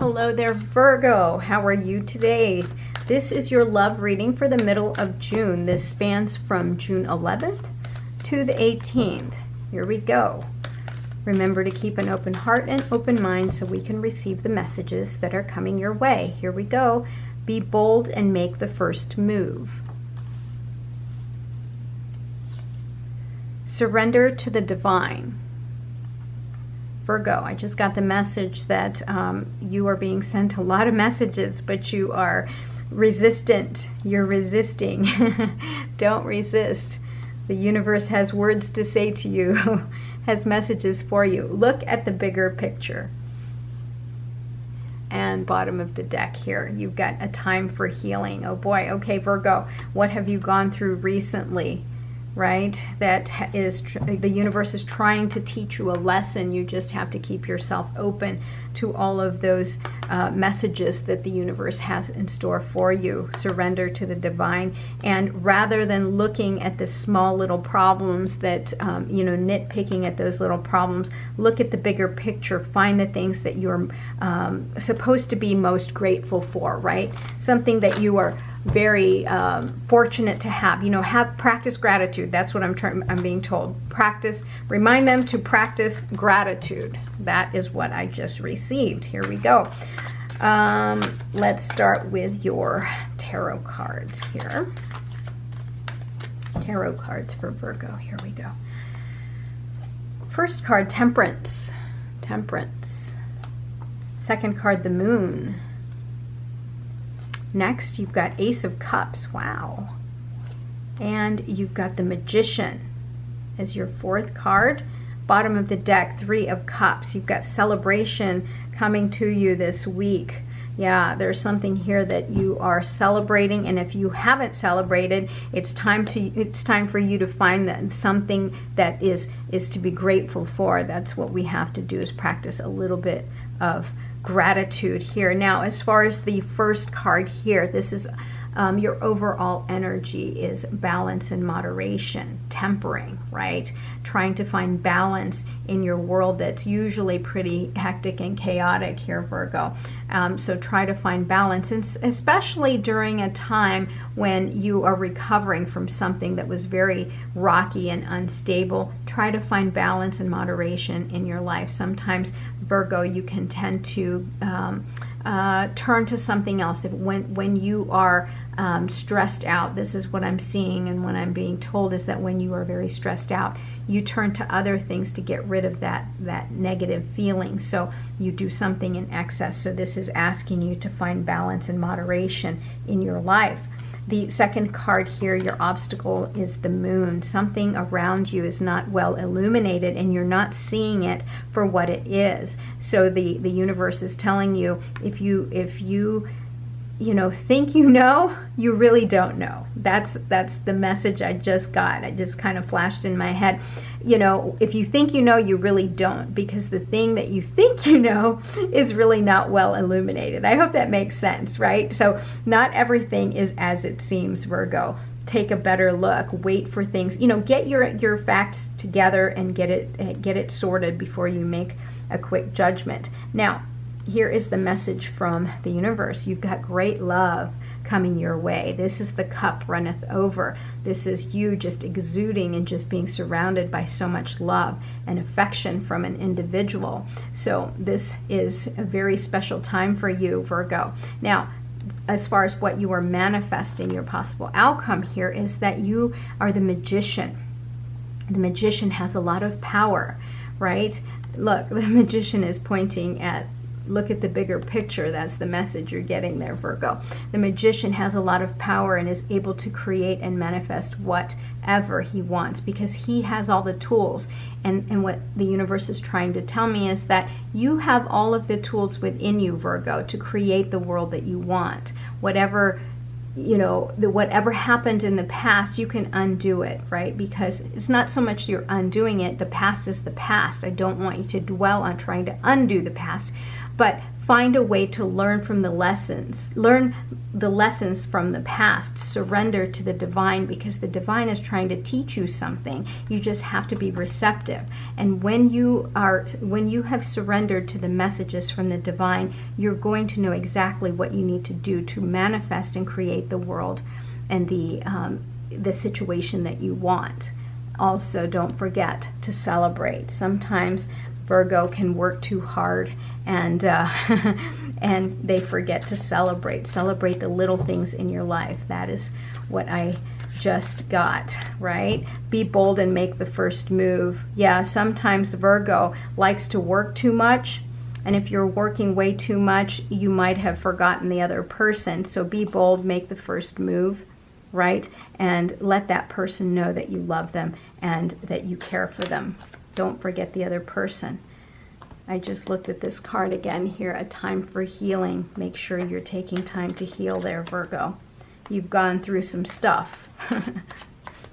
Hello there, Virgo. How are you today? This is your love reading for the middle of June. This spans from June 11th to the 18th. Here we go. Remember to keep an open heart and open mind so we can receive the messages that are coming your way. Here we go. Be bold and make the first move. Surrender to the divine. Virgo, I just got the message that you are being sent a lot of messages, but you are resistant. You're resisting. Don't resist. The universe has words to say to you, has messages for you. Look at the bigger picture. And bottom of the deck here, you've got a time for healing. Oh boy, okay, Virgo, what have you gone through recently? Right? That is, the universe is trying to teach you a lesson. You just have to keep yourself open to all of those messages that the universe has in store for you. Surrender to the divine. And rather than looking at the small little problems that, nitpicking at those little problems, look at the bigger picture. Find the things that you're supposed to be most grateful for, right? Something that you are very fortunate to have. Practice gratitude. That's what I'm being told. Practice, remind them to practice gratitude. That is what I just received. Here we go. Let's start with your tarot cards here. Tarot cards for Virgo. Here we go. First card, Temperance. Temperance. Second card, the Moon. Next, you've got Ace of Cups. Wow. And you've got the Magician as your fourth card. Bottom of the deck, Three of Cups. You've got celebration coming to you this week. Yeah, there's something here that you are celebrating, and if you haven't celebrated, it's time for you to find something that is to be grateful for. That's what we have to do, is practice a little bit of gratitude here. Now, as far as the first card here, this is your overall energy is balance and moderation, tempering, right? Trying to find balance in your world that's usually pretty hectic and chaotic here, Virgo. So try to find balance, and especially during a time when you are recovering from something that was very rocky and unstable. Try to find balance and moderation in your life. Sometimes, Virgo, you can tend to turn to something else. When you are stressed out, this is what I'm seeing, and what I'm being told is that when you are very stressed out, you turn to other things to get rid of that negative feeling. So you do something in excess. So this is asking you to find balance and moderation in your life. The second card here, your obstacle, is the Moon. Something around you is not well illuminated, and you're not seeing it for what it is. So the universe is telling you, if you think you know, you really don't know. That's the message I just got. It just kind of flashed in my head. If you think you know, you really don't, because the thing that you think you know is really not well illuminated. I hope that makes sense, right? So not everything is as it seems, Virgo. Take a better look. Wait for things. Get your facts together and get it sorted before you make a quick judgment. Now, here is the message from the universe. You've got great love coming your way. This is the cup runneth over. This is you just exuding and just being surrounded by so much love and affection from an individual. So this is a very special time for you, Virgo. Now, as far as what you are manifesting, your possible outcome here is that you are the Magician. The Magician has a lot of power, right? Look, the Magician is pointing at, look at the bigger picture. That's the message you're getting there, Virgo. The Magician has a lot of power and is able to create and manifest whatever he wants, because he has all the tools. And what the universe is trying to tell me is that you have all of the tools within you, Virgo, to create the world that you want. Whatever happened in the past, you can undo it, right? Because it's not so much you're undoing it. The past is the past. I don't want you to dwell on trying to undo the past. but find a way to learn from the lessons. Learn the lessons from the past. Surrender to the divine, because the divine is trying to teach you something. You just have to be receptive. And when you have surrendered to the messages from the divine, you're going to know exactly what you need to do to manifest and create the world and the situation that you want. Also, don't forget to celebrate. Sometimes Virgo can work too hard and and they forget to celebrate. Celebrate the little things in your life. That is what I just got, right? Be bold and make the first move. Yeah, sometimes Virgo likes to work too much, and if you're working way too much, you might have forgotten the other person. So be bold, make the first move, right? And let that person know that you love them and that you care for them. Don't forget the other person. I just looked at this card again here, a time for healing. Make sure you're taking time to heal there, Virgo. You've gone through some stuff.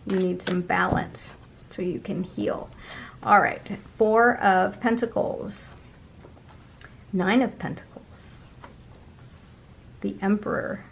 You need some balance so you can heal. All right, 4 of Pentacles, 9 of Pentacles, the Emperor,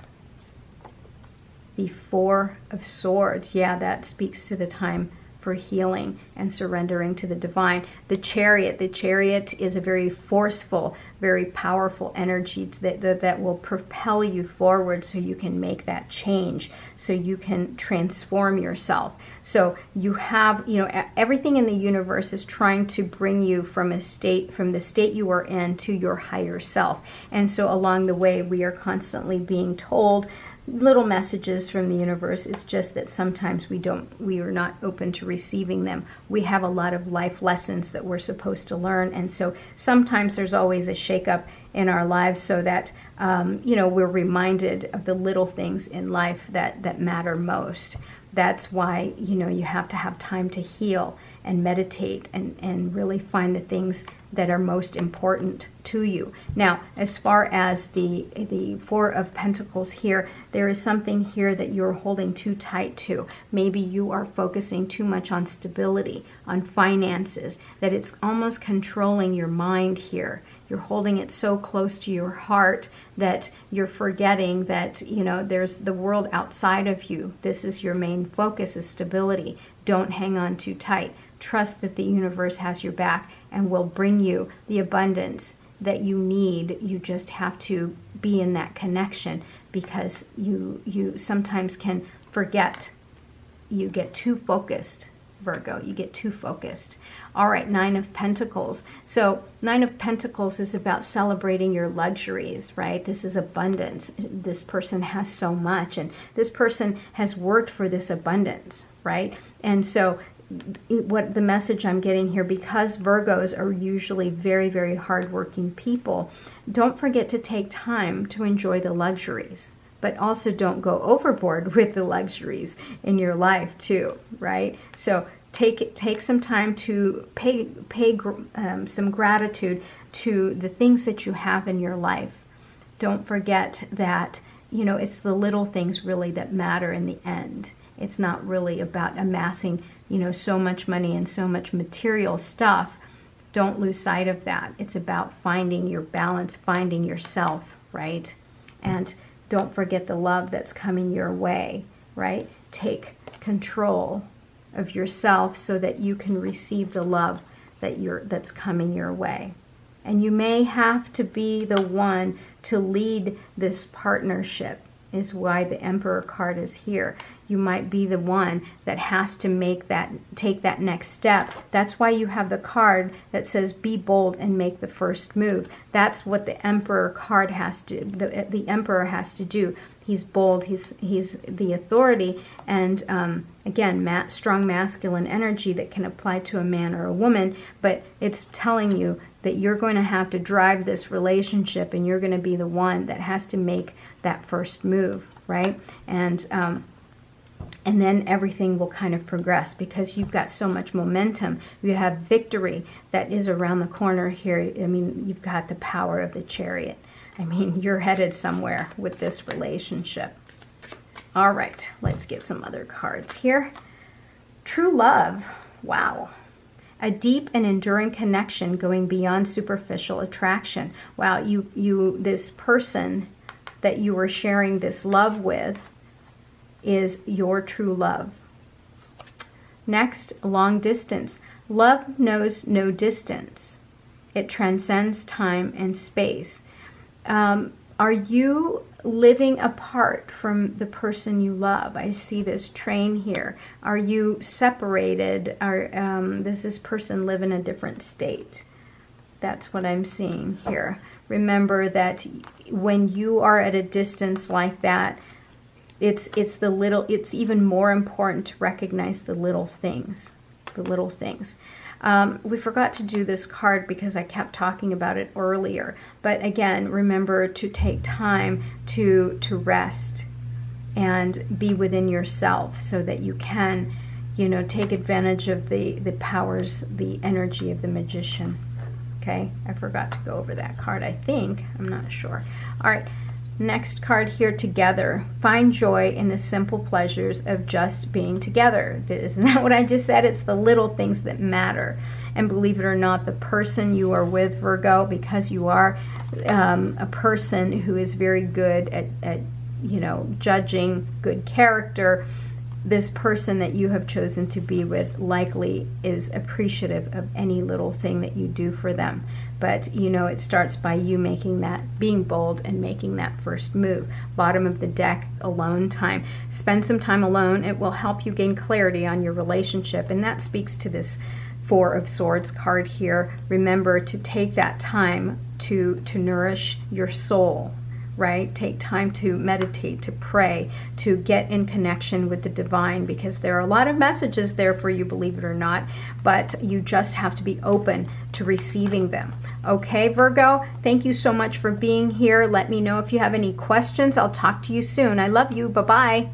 the 4 of Swords. Yeah, that speaks to the time for healing and surrendering to the divine. The Chariot is a very forceful, very powerful energy that will propel you forward so you can make that change, so you can transform yourself. So you have, everything in the universe is trying to bring you from the state you are in to your higher self. And so along the way, we are constantly being told little messages from the universe. It's just that sometimes we are not open to receiving them. We have a lot of life lessons that we're supposed to learn, and so sometimes there's always a shakeup in our lives so that we're reminded of the little things in life that matter most. That's why you have to have time to heal and meditate and really find the things that are most important to you. Now, as far as the 4 of Pentacles here, there is something here that you're holding too tight to. Maybe you are focusing too much on stability, on finances, that it's almost controlling your mind here. You're holding it so close to your heart that you're forgetting that, there's the world outside of you. This is your main focus, is stability. Don't hang on too tight. Trust that the universe has your back and will bring you the abundance that you need. You just have to be in that connection, because you sometimes can forget. You get too focused, Virgo. You get too focused. All right, 9 of Pentacles. So 9 of Pentacles is about celebrating your luxuries, right? This is abundance. This person has so much, and this person has worked for this abundance, right? And so what the message I'm getting here, because Virgos are usually very, very hardworking people, don't forget to take time to enjoy the luxuries, but also don't go overboard with the luxuries in your life too, right? So take some time to pay some gratitude to the things that you have in your life. Don't forget that, it's the little things really that matter in the end. It's not really about amassing, so much money and so much material stuff. Don't lose sight of that. It's about finding your balance, finding yourself, right? And don't forget the love that's coming your way, right? Take control of yourself so that you can receive the love that's coming your way. And you may have to be the one to lead this partnership, is why the Emperor card is here. You might be the one that has to take that next step. That's why you have the card that says be bold and make the first move. That's what the Emperor card has to, the Emperor has to do. He's bold, he's the authority, and again, strong masculine energy that can apply to a man or a woman, but it's telling you that you're going to have to drive this relationship, and you're going to be the one that has to make that first move, right? And then everything will kind of progress, because you've got so much momentum. You have victory that is around the corner here. I mean, you've got the power of the Chariot. I mean, you're headed somewhere with this relationship. All right, let's get some other cards here. True love. Wow. A deep and enduring connection going beyond superficial attraction. Wow, this person that you were sharing this love with is your true love. Next, long distance. Love knows no distance. It transcends time and space. Are you living apart from the person you love? I see this train here. Are you separated? Does this person live in a different state? That's what I'm seeing here. Remember that when you are at a distance like that, it's even more important to recognize the little things. The little things. We forgot to do this card because I kept talking about it earlier. But again, remember to take time to rest and be within yourself so that you can, take advantage of the powers, the energy of the magician. Okay, I forgot to go over that card, I think. I'm not sure. All right, next card here, together. Find joy in the simple pleasures of just being together. Isn't that what I just said? It's the little things that matter. And believe it or not, the person you are with, Virgo, because you are a person who is very good at judging good character, this person that you have chosen to be with likely is appreciative of any little thing that you do for them. But it starts by you being bold and making that first move. Bottom of the deck, alone time. Spend some time alone. It will help you gain clarity on your relationship. And that speaks to this Four of Swords card here. Remember to take that time to nourish your soul. Right? Take time to meditate, to pray, to get in connection with the divine, because there are a lot of messages there for you, believe it or not, but you just have to be open to receiving them. Okay, Virgo, thank you so much for being here. Let me know if you have any questions. I'll talk to you soon. I love you. Bye-bye.